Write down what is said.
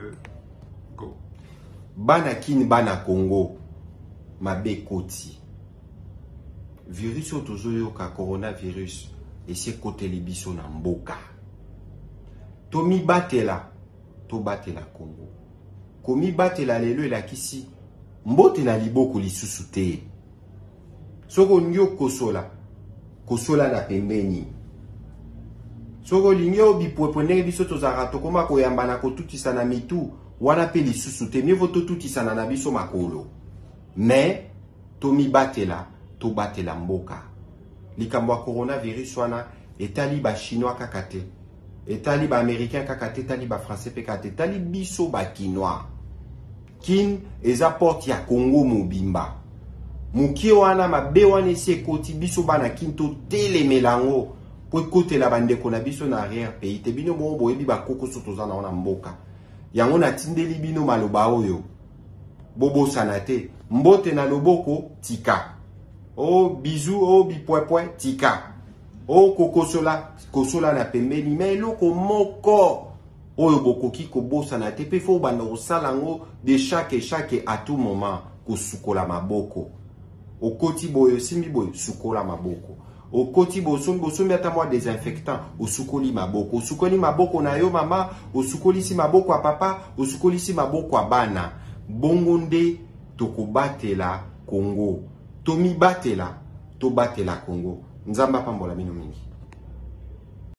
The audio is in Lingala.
2, go. Bana kin bana Congo. Mabe koti. Virus otozoyo ka coronavirus. Et c'est côté libiso na mboka. Tomi batela. To batela Congo. Komi batela lelo la kisi. Mbote na liboko lisusu te. Soko nyo kosola. Kosola na pembeni. Soko linyo bipwepwene biso tozara tokoma koyamba na kotutisa na mitu. Wana pe lisusu te. Mieux vaut tutisa na biso makolo. Mais, tomi batela. To batela mboka. Likambo ya coronavirus wana. Etali ba chinois kakate. Etali ba américain kakate. Etali ba français pe kakate. Etali biso ba kinois. Kin eza porte ya Congo mobimba. Muki wana mabe wana esi ekoti biso bana kinto telemelango po kote la bandeko na biso na arrière pays te bino bo boyebi bakoko soto za na wana mboka. Yango na tindeli bino maloba oyo. Bobo sanate mbote na loboko tika. Oh bisou oh bipwepwe tika. Oh kosola na pembeni mais loko moko. Oyo bokoki ko bosana te pe fo banda osalango de chaque à tout moment ko sukola maboko. Okoti boyo simbi boyo sukola maboko. Okoti bosombi ata mwa désinfectant osukoli maboko. Osukoli maboko na yo mama, osukoli si maboko a papa, osukoli si maboko a bana. Bongo nde tokobatela Congo. Tomi batela, to batela Congo. Nzamba pambola mino mingi.